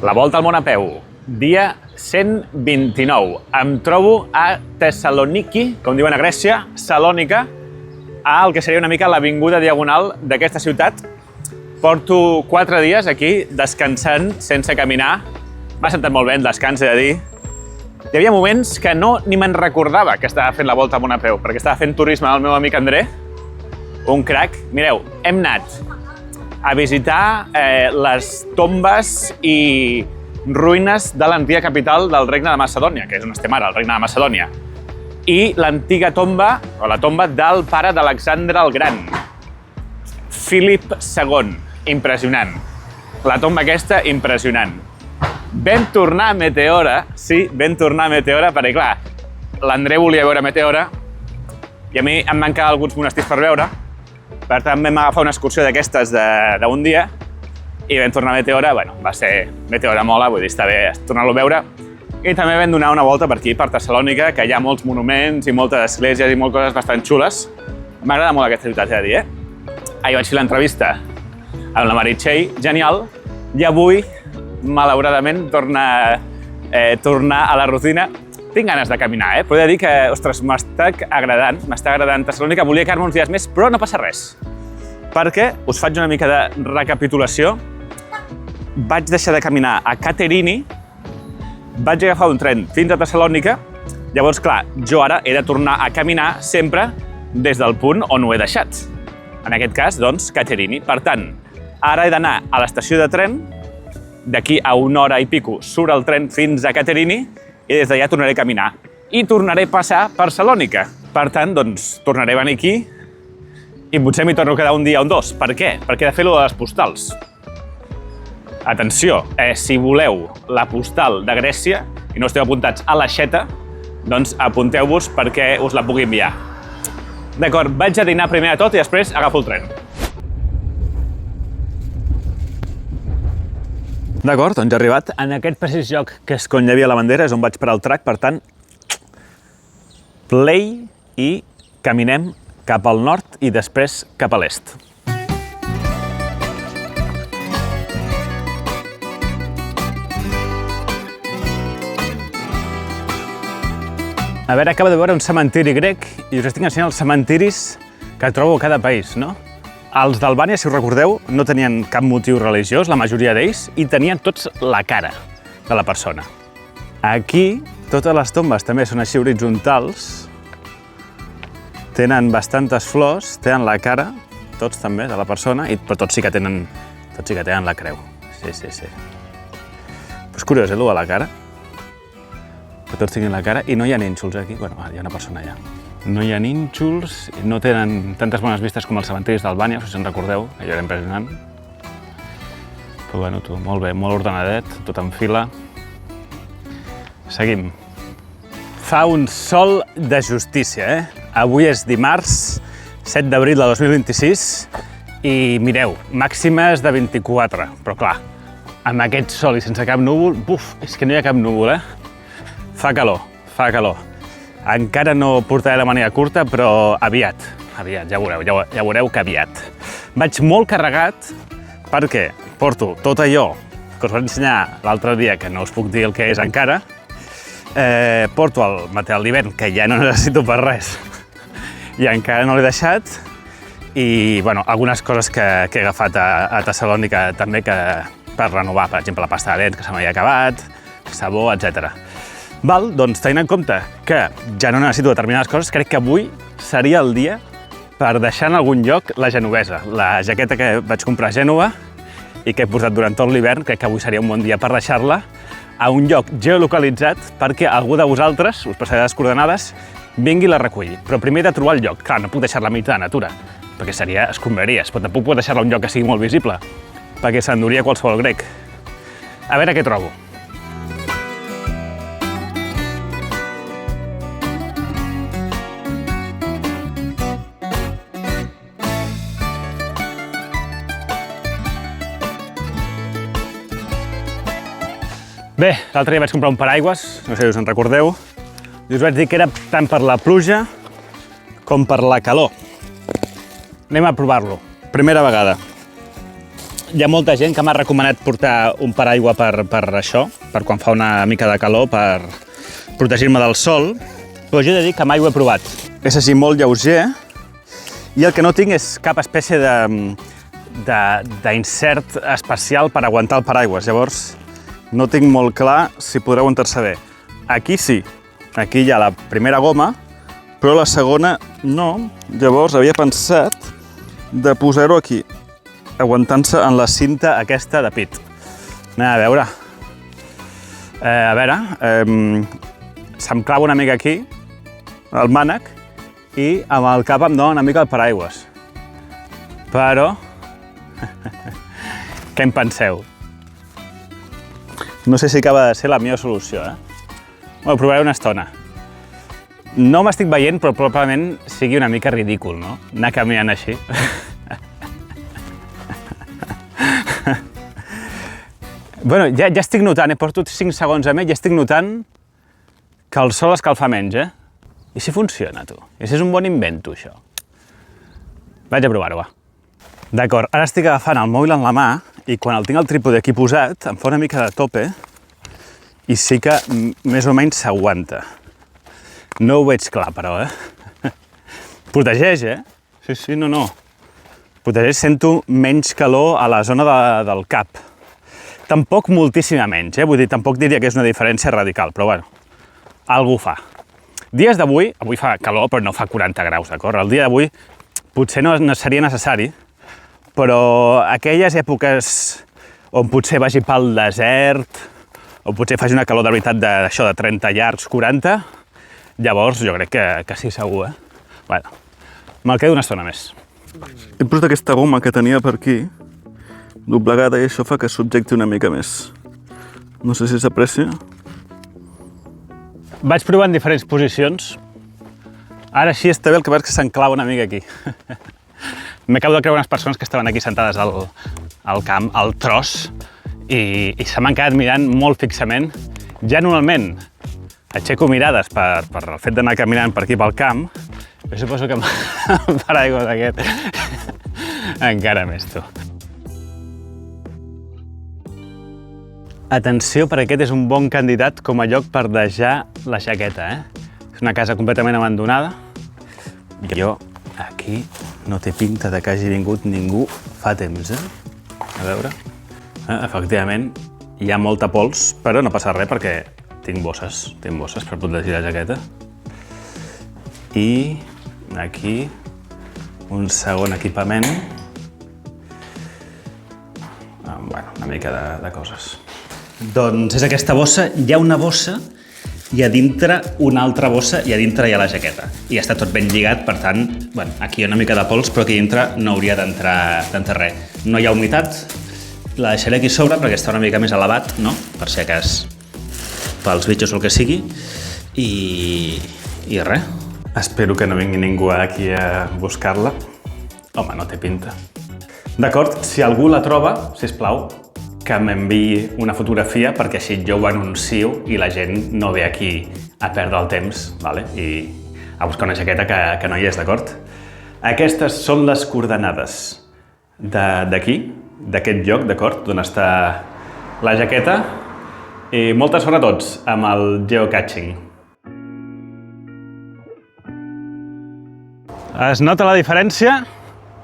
La volta al món a peu, dia 129. Em trobo a Thessaloniki, com diuen a Grècia, Salònica, al que seria una mica l'avinguda diagonal d'aquesta ciutat. Porto 4 dies aquí descansant sense caminar. M'ha sentat molt bé el descans, he de dir. Hi havia moments que ni me'n recordava que estava fent la volta al món a peu, perquè estava fent turisme amb el meu amic André, un crac. Mireu, hem anat a visitar les tombes i ruïnes de l'antiga capital del Regne de Macedònia, que és on estem ara, el Regne de Macedònia, i l'antiga tomba, o la tomba del pare d'Alexandre el Gran, Philip II. Impressionant. La tomba aquesta, impressionant. Vam tornar a Meteora, sí, vam tornar a Meteora, perquè clar, l'André volia veure Meteora i a mi em van quedar alguns monestirs per veure. Per tant, vam agafar una excursió d'aquestes d'un dia i vam tornar a Meteora. Bueno, va ser Meteora mola, vull dir, està bé tornar-lo a veure. I també vam donar una volta per aquí, per Thessalònica, que hi ha molts monuments i moltes esglésies i moltes coses bastant xules. M'agrada molt aquesta ciutat, he de dir, Ahir vaig fer l'entrevista amb la Meritxell, genial, i avui, malauradament, tornar a la rutina. Tinc ganes de caminar, però he de dir que, ostres, m'està agradant Thessalònica. Volia quedar-me uns dies més, però no passa res. Perquè, us faig una mica de recapitulació, vaig deixar de caminar a Katerini, vaig agafar un tren fins a Thessalònica, llavors, clar, jo ara he de tornar a caminar sempre des del punt on ho he deixat. En aquest cas, doncs, Katerini. Per tant, ara he d'anar a l'estació de tren, d'aquí a 1 hora i pico surt el tren fins a Katerini i des d'allà tornaré a caminar. I tornaré a passar per Salònica. Per tant, doncs, tornaré a venir aquí i potser m'hi torno a quedar un dia o 2. Per què? Perquè he de fer-lo de les postals. Atenció, si voleu la postal de Grècia i no esteu apuntats a l'aixeta, doncs apunteu-vos perquè us la pugui enviar. D'acord, vaig a dinar primer de tot i després agafo el tren. D'acord, doncs he arribat en aquest precís lloc que és on hi havia la bandera, és on vaig parar el track, per tant, play i caminem cap al nord i després cap a l'est. A veure, acabo de veure un cementiri grec i us estic ensenyant els cementiris que trobo a cada país, no? Els d'Albània, si us recordeu, no tenien cap motiu religiós, la majoria d'ells, i tenien tots la cara de la persona. Aquí, totes les tombes també són així horitzontals, tenen bastantes flors, tenen la cara, tots també, de la persona, però tots sí que tenen la creu. Sí. Però és curiós, allò de la cara, que tots tinguin la cara, i no hi ha nínxols aquí. Bueno, hi ha una persona allà. No hi ha nínxols, no tenen tantes bones vistes com els cementiris d'Albània, si en recordeu, allò era impressionant. Però bueno, molt bé, molt ordenadet, tot en fila. Seguim. Fa un sol de justícia, Avui és dimarts, 7 d'abril de 2026, i mireu, màximes de 24, però clar, amb aquest sol i sense cap núvol, és que no hi ha cap núvol, Fa calor. Encara no portaré la màniga curta, però aviat, ja veureu que aviat. Vaig molt carregat perquè porto tot allò que us vaig ensenyar l'altre dia, que no us puc dir el que és encara. Porto el material d'hivern, que ja no necessito per res, i encara no l'he deixat. I, bueno, algunes coses que he agafat a Thessalònica també per renovar, per exemple, la pasta de dents que se m'havia acabat, sabó, etc. Doncs tenint en compte que ja no necessito determinades coses, crec que avui seria el dia per deixar en algun lloc la genovesa. La jaqueta que vaig comprar a Gènova i que he portat durant tot l'hivern, crec que avui seria un bon dia per deixar-la a un lloc geolocalitzat perquè algú de vosaltres, us passaré les coordenades, vingui i la reculli. Però primer he de trobar el lloc. Clar, no puc deixar-la a mig de natura, perquè seria escombraries, però tampoc puc deixar-la a un lloc que sigui molt visible, perquè s'enduria qualsevol grec. A veure què trobo. Bé, l'altre dia vaig comprar un paraigües, no sé si us en recordeu, i us vaig dir que era tant per la pluja com per la calor. Anem a provar-lo. Primera vegada. hi ha molta gent que m'ha recomanat portar un paraigua per això, per quan fa una mica de calor, per protegir-me del sol, però jo he de dir que mai ho he provat. És així molt lleuger i el que no tinc és cap espècie d'insert especial per aguantar el paraigües. Llavors, no tinc molt clar si podrà aguantar-se bé. Aquí sí, aquí hi ha la primera goma, però la segona no. Llavors havia pensat de posar-ho aquí, aguantant-se en la cinta aquesta de pit. Anem a veure. Se'm clava una mica aquí, el mànec, i amb el cap em dona una mica el paraigües. Però... què en penseu? No sé si acaba de ser la millor solució, Ho provaré una estona. No m'estic veient, però probablement sigui una mica ridícul, no? Anar caminant així. Bueno, ja estic notant, porto 5 segons a més, ja estic notant que el sol escalfa menys, I si funciona, tu? I si és un bon invento, això? Vaig a provar-ho, va. D'acord, ara estic agafant el mòbil en la mà i quan el tinc el trípode aquí posat em fa una mica de tope i sí que més o menys s'aguanta. No ho veig clar, però, Protegeix, Sí, no. Protegeix, sento menys calor a la zona del cap. Tampoc moltíssima menys, Vull dir, tampoc diria que és una diferència radical, però bueno, algú fa. Dies d'avui, avui fa calor, però no fa 40 graus, d'acord? El dia d'avui potser no seria necessari, però aquelles èpoques on potser vagi pel desert, o potser faci una calor de veritat d'això de 30 llargs, 40, llavors jo crec que sí, segur, Bueno, me'l quedo una estona més. He posat aquesta goma que tenia per aquí, doblegada, i això fa que subjecti una mica més. No sé si s'aprecia. Vaig provar en diferents posicions. Ara sí està bé, el que veig que s'enclava una mica aquí. M'acabo de creure unes persones que estaven aquí sentades al camp, al tros, i se m'han quedat mirant molt fixament. Ja normalment aixeco mirades per el fet d'anar caminant per aquí pel camp, però suposo que amb el paraigua d'aquest encara més, tu. Atenció, perquè aquest és un bon candidat com a lloc per deixar la jaqueta, És una casa completament abandonada. Jo, aquí, no té pinta de que hagi vingut ningú fa temps, A veure. Efectivament, hi ha molta pols, però no passa res perquè tinc bosses per protegir la jaqueta. I aquí, un segon equipament. Bueno, una mica de coses. Doncs és aquesta bossa, hi ha una bossa i a dintre una altra bossa i a dintre hi ha la jaqueta. I està tot ben lligat, per tant, bueno, aquí hi ha una mica de pols, però aquí dintre no hauria d'entrar res. No hi ha humitat, la deixaré aquí sobre perquè està una mica més elevat, no? Per si acas pels bitxos o el que sigui. I res. Espero que no vingui ningú aquí a buscar-la. Home, no té pinta. D'acord, si algú la troba, sisplau, que m'enviï una fotografia perquè així jo ho anuncio i la gent no ve aquí a perdre el temps, i a buscar una jaqueta que no hi és, d'acord? Aquestes són les coordenades d'aquí, d'aquest lloc, d'acord? D'on està la jaqueta. I molta sort a tots amb el geocaching. Es nota la diferència?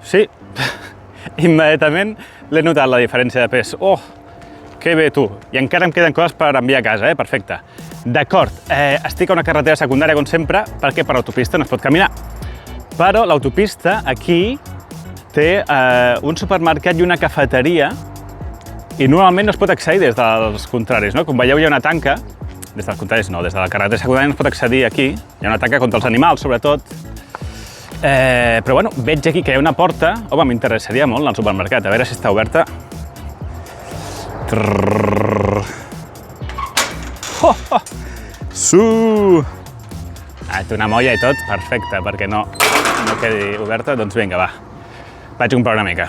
Sí. Immediatament l'he notat, la diferència de pes. Oh, que bé, tu. I encara em queden coses per enviar a casa, perfecte. D'acord, estic a una carretera secundària, com sempre, perquè per l'autopista no es pot caminar. Però l'autopista aquí té un supermercat i una cafeteria i normalment no es pot accedir des dels contraris, no? Com veieu, hi ha una tanca, des dels contraris no, des de la carretera secundària no es pot accedir aquí. Hi ha una tanca contra els animals, sobretot. Però bueno, veig aquí que hi ha una porta. Home, m'interessaria molt al supermercat, a veure si està oberta. Té una molla i tot, perfecte, perquè no quedi oberta. Doncs vinga, va, vaig a comprar una mica.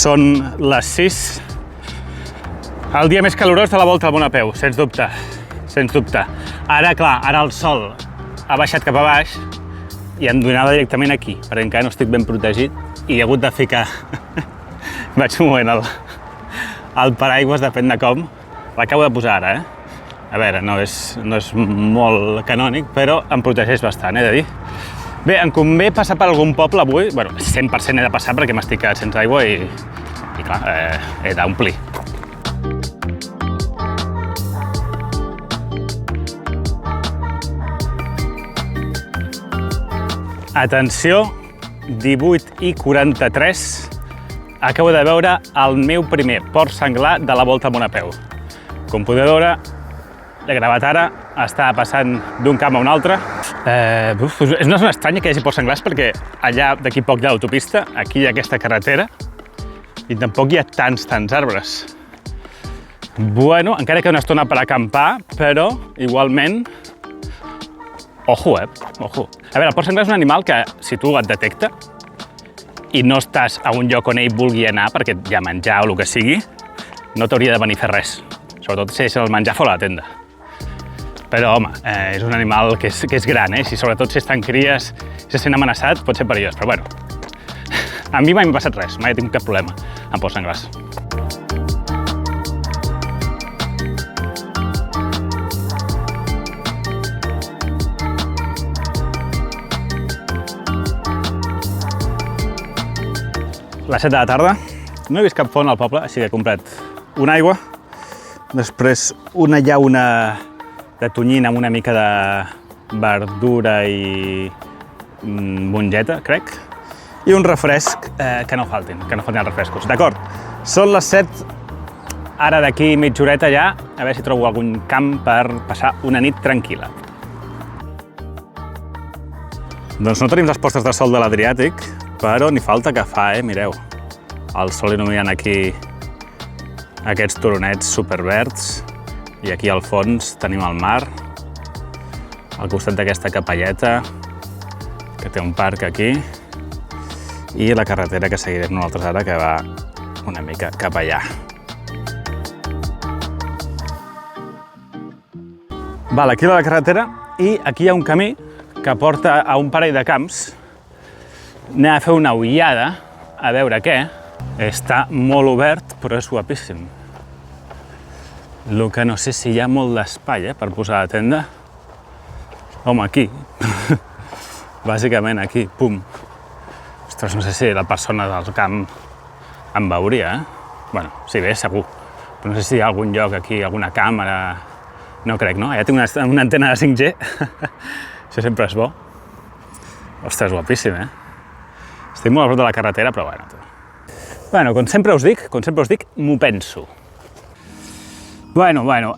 Són les 6. El dia més calorós de la Volta al Món a peu, sens dubte. Sens dubte. Ara, clar, ara el sol ha baixat cap a baix i em donava directament aquí, perquè encara no estic ben protegit i he hagut de ficar... Vaig movent el paraigües, depèn de com. L'acabo de posar ara, A veure, no és molt canònic, però em protegeix bastant, he de dir. Bé, em convé passar per algun poble avui. Bueno, 100% he de passar perquè m'estic quedat sense aigua i clar, he d'omplir. Atenció, 18:43. Acabo de veure el meu primer port senglar de la Volta al Món a peu. Com podeu veure, l'he gravat ara, està passant d'un camp a un altre. És una zona estranya que hi hagi ports senglars perquè allà d'aquí poc hi ha l'autopista, aquí hi ha aquesta carretera i tampoc hi ha tants arbres. Bueno, encara queda una estona per acampar, però igualment... Ojo, ojo. A veure, el porc senglar és un animal que, si tu et detecta i no estàs a un lloc on ell vulgui anar perquè hi ha menjar o el que sigui, no t'hauria de venir a fer res. Sobretot si el menjar fora la tenda. Però, home, és un animal que és gran, sobretot si estan cries i se sent amenaçat, pot ser perillós, però bueno. A mi mai m'ha passat res, mai he tingut cap problema amb porcs senglars. A les 7 de la tarda, no he vist cap font al poble, així que he comprat una aigua, després una llauna de tonyina amb una mica de verdura i mongeta, crec, i un refresc que no faltin els refrescos. D'acord, són les 7, ara d'aquí mitja horeta ja, a veure si trobo algun camp per passar una nit tranquil·la. Doncs no tenim les postes de sol de l'Adriàtic, però ni falta que fa, mireu. El sol il·luminant aquí aquests turonets superverds i aquí al fons tenim el mar, al costat d'aquesta capelleta, que té un parc aquí, i la carretera que seguirem nosaltres ara, que va una mica cap allà. Val, aquí va la carretera i aquí hi ha un camí que porta a un parell de camps. Anem a fer una ullada, a veure què. Està molt obert, però és guapíssim. El que no sé si hi ha molt d'espai per posar la tenda. Home, aquí. Bàsicament aquí, pum. Ostres, no sé si la persona del camp em veuria, Bueno, sí, bé, segur. Però no sé si hi ha algun lloc aquí, alguna càmera... No crec, no? Ja tinc una antena de 5G. Això sempre és bo. Ostres, guapíssim, Estic molt a prop de la carretera, però bueno. Bueno, com sempre us dic, m'ho penso. Bueno,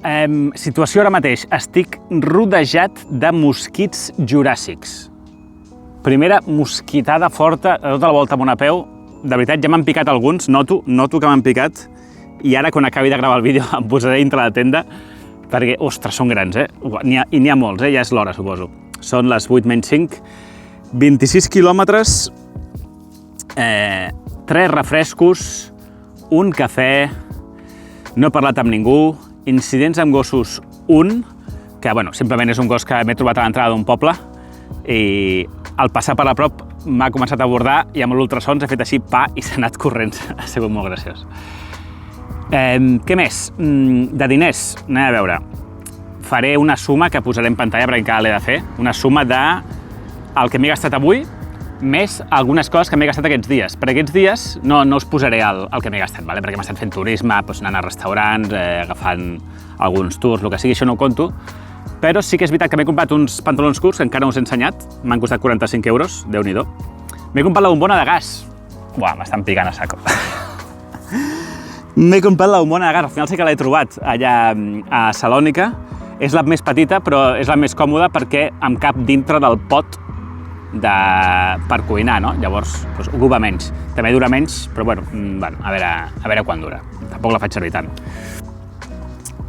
situació ara mateix. Estic rodejat de mosquits juràssics. Primera mosquitada forta de tota la Volta al Món a peu. De veritat, ja m'han picat alguns, noto que m'han picat, i ara, quan acabi de gravar el vídeo, em posaré dintre la tenda, perquè, ostres, són grans, I n'hi ha molts, ja és l'hora, suposo. Són les 8:05, 26 quilòmetres, 3 refrescos, un cafè, no he parlat amb ningú, incidents amb gossos, un, que, bueno, simplement és un gos que m'he trobat a l'entrada d'un poble, i al passar per a prop m'ha començat a abordar i amb l'ultrasons he fet així, pa, i s'ha anat corrents. Ha sigut molt graciós. Què més? De diners, anem a veure. Faré una suma que posaré en pantalla perquè encara l'he de fer, una suma de el que m'he gastat avui, més algunes coses que m'he gastat aquests dies. Per aquests dies no us posaré el que m'he gastat, perquè m'he estat fent turisme, anant a restaurants, agafant alguns tours, el que sigui, això no ho conto. Però sí que és veritat que m'he comprat uns pantalons curts que encara no us he ensenyat, m'han costat 45 euros, Déu-n'hi-do. M'he comprat la bombona de gas. Buah, m'estan picant a saco. M'he comprat la bombona de gas, al final sí que l'he trobat allà a Salònica. És la més petita, però és la més còmoda perquè em cap dintre del pot per cuinar, no? Llavors, ocupa menys. També dura menys, però bueno, a veure quan dura. Tampoc la faig servir tant.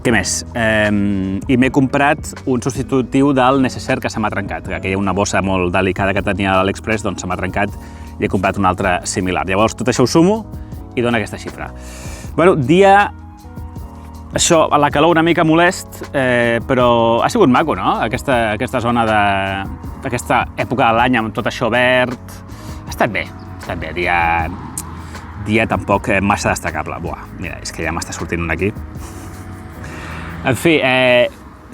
Què més? I m'he comprat un substitutiu del necessaire que se m'ha trencat. Que hi ha una bossa molt delicada que tenia a l'Aliexpress, doncs se m'ha trencat i he comprat un altre similar. Llavors, tot això ho sumo i dona aquesta xifra. Bueno, dia... Això, a la calor una mica molest, però ha sigut maco, no? Aquesta zona de... aquesta època de l'any amb tot això verd... Ha estat bé, dia tampoc massa destacable. Buah, mira, és que ja m'està sortint un aquí. En fi,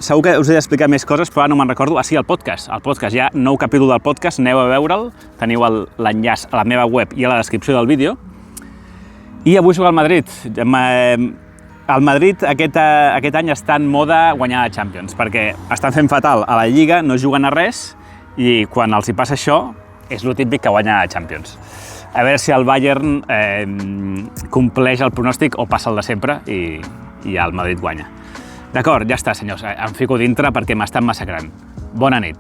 segur que us he d'explicar més coses, però ara no me'n recordo. Ah, sí, el podcast. Hi ha nou capítol del podcast, aneu a veure'l. Teniu l'enllaç a la meva web i a la descripció del vídeo. I avui soc al Madrid. El Madrid aquest any està en moda guanyar la Champions, perquè estan fent fatal a la Lliga, no juguen a res, i quan els hi passa això, és lo típic que guanya la Champions. A veure si el Bayern compleix el pronòstic o passa el de sempre i el Madrid guanya. D'acord, ja està, senyors, em fico dintre perquè m'estan massacrant. Bona nit.